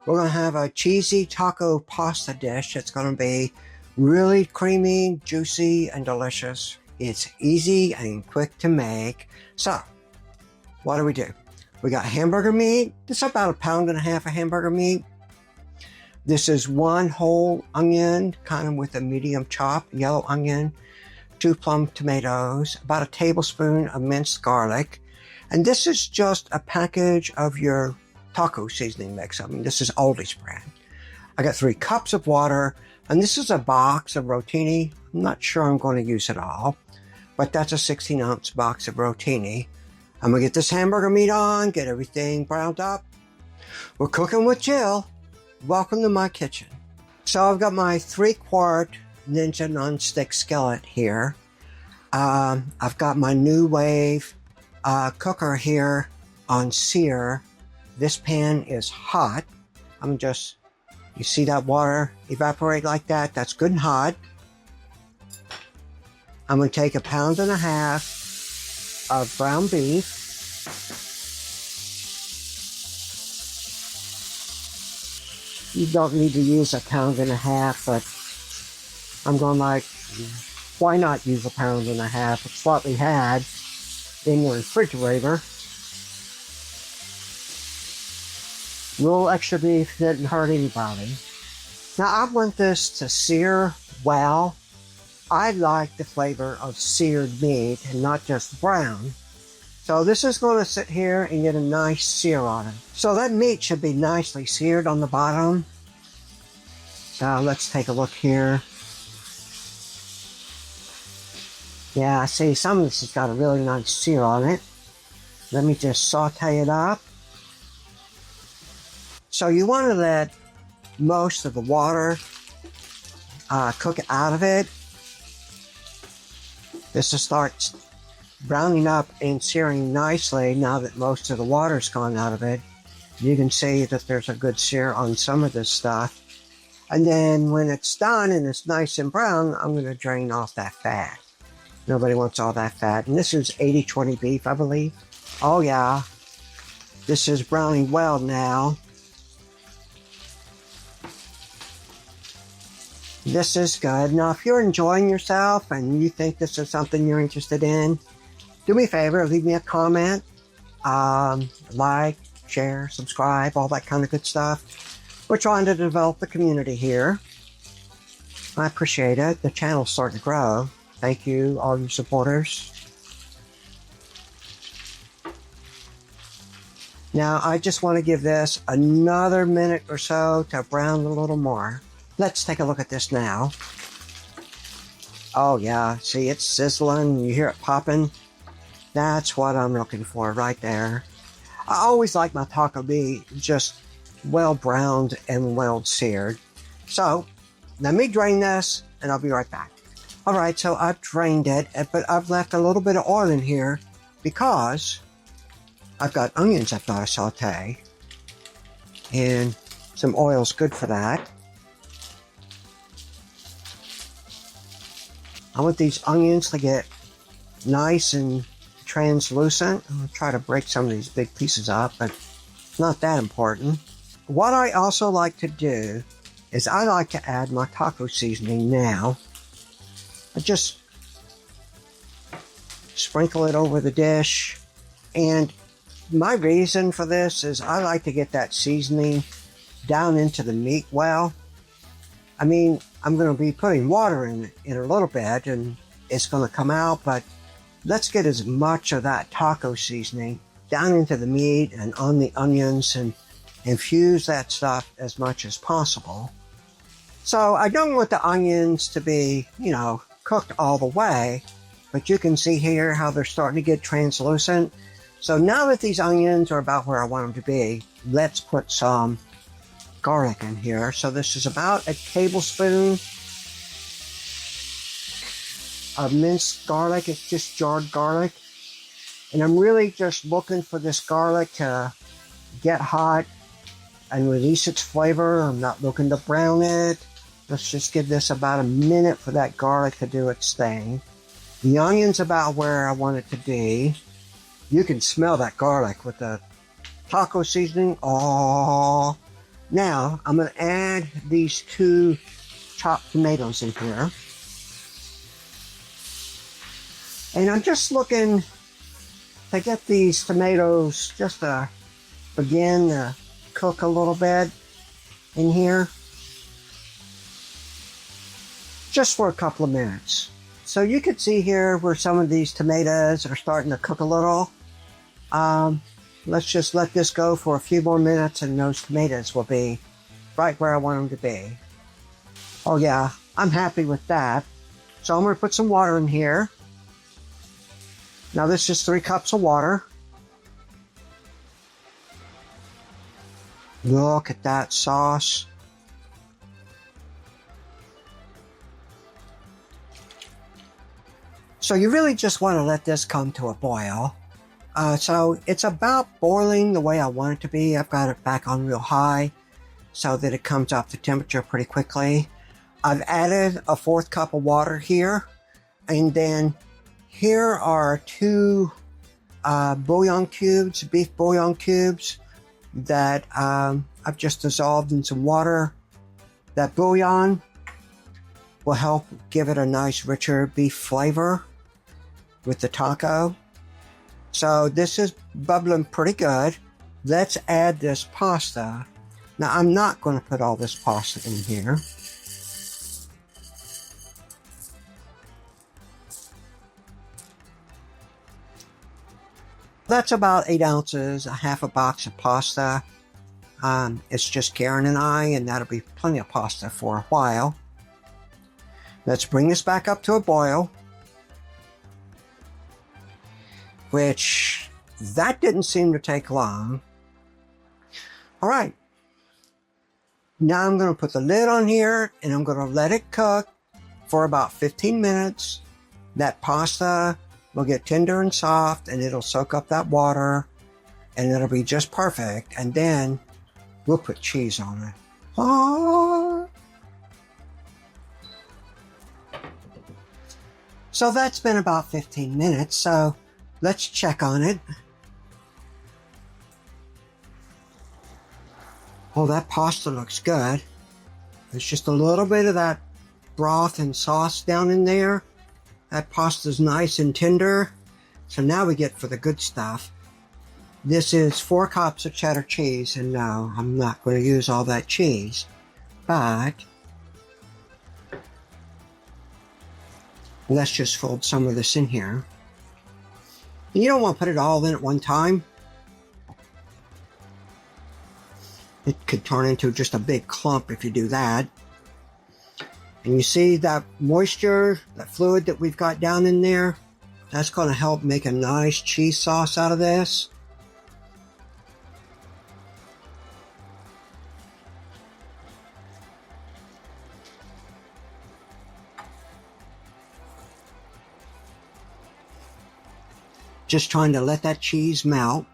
We're going to have a cheesy taco pasta dish. It's going to be really creamy, juicy, and delicious. It's easy and quick to make. So, what do? We got hamburger meat. It's about 1.5 pounds of hamburger meat. This is 1 whole onion, kind of with a medium chop, yellow onion, 2 plum tomatoes, about 1 tablespoon of minced garlic. And this is just a package of your taco seasoning mix. I mean, this is Aldi's brand. I got 3 cups of water, and this is a box of rotini. I'm not sure I'm going to use it all, but that's a 16-ounce box of rotini. I'm going to get this hamburger meat on, get everything browned up. We're cooking with Jill. Welcome to my kitchen. So I've got my 3-quart Ninja nonstick skillet here. I've got my Nuwave cooker here on SEAR. This pan is hot. I'm just, you see that water evaporate like that? That's good and hot. I'm going to take 1.5 pounds of ground beef. You don't need to use 1.5 pounds, but I'm going like, why not use 1.5 pounds? It's what we had in your refrigerator. Little extra beef didn't hurt anybody. Now I want this to sear well. I like the flavor of seared meat and not just brown. So this is going to sit here and get a nice sear on it. So that meat should be nicely seared on the bottom. So let's take a look here. Yeah, see, some of this has got a really nice sear on it. Let me just saute it up. So you want to let most of the water cook out of it. This will start browning up and searing nicely now that most of the water's gone out of it. You can see that there's a good sear on some of this stuff. And then when it's done and it's nice and brown, I'm going to drain off that fat. Nobody wants all that fat. And this is 80-20 beef, I believe. Oh yeah, this is browning well now. This is good. Now, if you're enjoying yourself and you think this is something you're interested in, do me a favor, leave me a comment, like, share, subscribe, all that kind of good stuff. We're trying to develop the community here. I appreciate it. The channel's starting to grow. Thank you, all you supporters. Now, I just want to give this another minute or so to brown a little more. Let's take a look at this now. Oh yeah, see, it's sizzling, you hear it popping. That's what I'm looking for right there. I always like my taco meat just well browned and well seared. So, let me drain this and I'll be right back. Alright, so I've drained it, but I've left a little bit of oil in here because I've got onions I've got to saute. And some oil's good for that. I want these onions to get nice and translucent. I'm going to try to break some of these big pieces up, but it's not that important. What I also like to do is I like to add my taco seasoning now. I just sprinkle it over the dish. And my reason for this is I like to get that seasoning down into the meat well. I mean, I'm going to be putting water in a little bit and it's going to come out, but let's get as much of that taco seasoning down into the meat and on the onions and infuse that stuff as much as possible. So I don't want the onions to be, cooked all the way, but you can see here how they're starting to get translucent. So now that these onions are about where I want them to be, let's put some garlic in here. So this is about 1 tablespoon of minced garlic. It's just jarred garlic. And I'm really just looking for this garlic to get hot and release its flavor. I'm not looking to brown it. Let's just give this about a minute for that garlic to do its thing. The onion's about where I want it to be. You can smell that garlic with the taco seasoning. Oh, Now, I'm going to add these 2 chopped tomatoes in here. And I'm just looking to get these tomatoes just to begin to cook a little bit in here. Just for a couple of minutes. So you can see here where some of these tomatoes are starting to cook a little. Let's just let this go for a few more minutes and those tomatoes will be right where I want them to be. Oh yeah, I'm happy with that. So I'm going to put some water in here. Now this is 3 cups of water. Look at that sauce. So you really just want to let this come to a boil. So it's about boiling the way I want it to be. I've got it back on real high so that it comes up to temperature pretty quickly. I've added a 4th cup of water here. And then here are 2 bouillon cubes, beef bouillon cubes that I've just dissolved in some water. That bouillon will help give it a nice richer beef flavor with the taco. So this is bubbling pretty good. Let's add this pasta. Now I'm not going to put all this pasta in here. That's about 8 ounces, a half a box of pasta. It's just Karen and I, and that'll be plenty of pasta for a while. Let's bring this back up to a boil. Which, that didn't seem to take long. Alright. Now I'm going to put the lid on here, and I'm going to let it cook for about 15 minutes. That pasta will get tender and soft, and it'll soak up that water, and it'll be just perfect. And then we'll put cheese on it. Ah. So that's been about 15 minutes, so let's check on it. Oh, that pasta looks good. There's just a little bit of that broth and sauce down in there. That pasta's nice and tender. So now we get for the good stuff. This is 4 cups of cheddar cheese, and no, I'm not going to use all that cheese. But let's just fold some of this in here. You don't want to put it all in at one time. It could turn into just a big clump if you do that. And you see that moisture, that fluid that we've got down in there? That's going to help make a nice cheese sauce out of this. Just trying to let that cheese melt.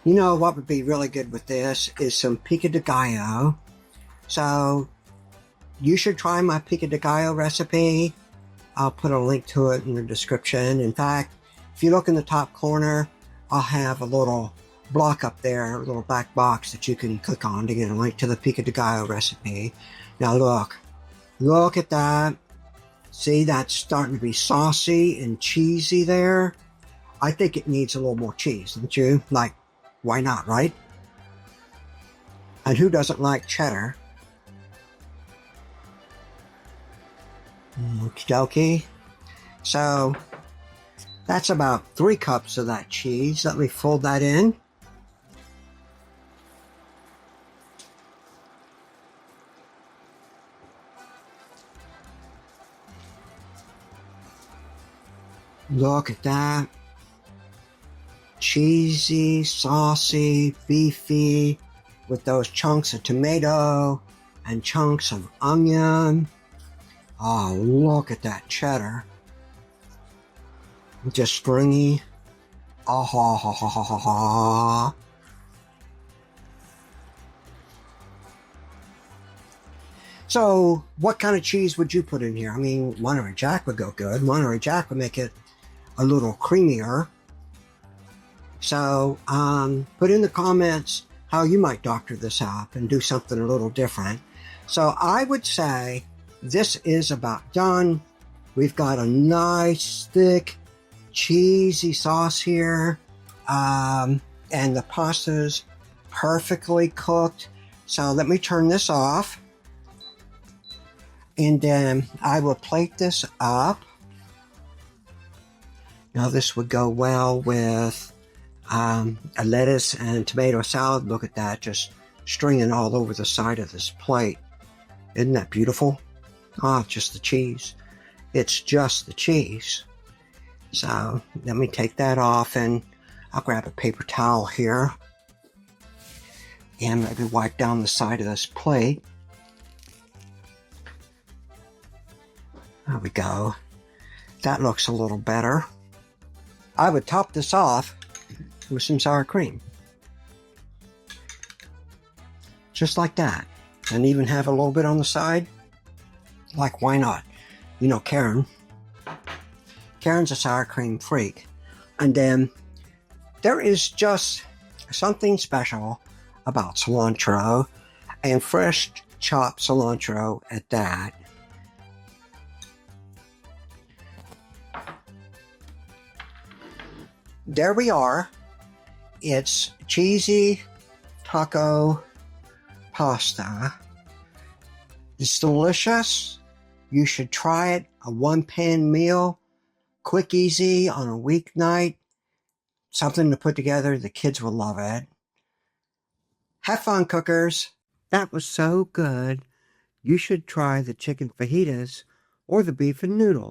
You know what would be really good with this is some pico de gallo. So you should try my pico de gallo recipe. I'll put a link to it in the description. In fact, if you look in the top corner, I'll have a little block up there, a little black box that you can click on to get a link to the pico de gallo recipe. Now look at that. See, that's starting to be saucy and cheesy there. I think it needs a little more cheese, don't you? Like, why not, right? And who doesn't like cheddar? Okie dokie. So, that's about 3 cups of that cheese. Let me fold that in. Look at that. Cheesy, saucy, beefy, with those chunks of tomato and chunks of onion. Oh, look at that cheddar. Just springy. Oh, ha, ha, ha, ha, ha, ha. So, what kind of cheese would you put in here? I mean, Monterey Jack would go good. Monterey Jack would make it a little creamier. So put in the comments how you might doctor this up and do something a little different. So I would say this is about done. We've got a nice thick cheesy sauce here, and the pasta's perfectly cooked. So let me turn this off, and then I will plate this up. Now this would go well with a lettuce and tomato salad. Look at that, just stringing all over the side of this plate. Isn't that beautiful? Oh, just the cheese. It's just the cheese. So let me take that off, and I'll grab a paper towel here and maybe wipe down the side of this plate. There we go. That looks a little better. I would top this off with some sour cream. Just like that. And even have a little bit on the side. Like, why not? You know, Karen's a sour cream freak. And then there is just something special about cilantro, and fresh chopped cilantro at that. There we are. It's cheesy taco pasta. It's delicious. You should try it. A one-pan meal. Quick, easy on a weeknight. Something to put together. The kids will love it. Have fun, cookers. That was so good. You should try the chicken fajitas or the beef and noodles.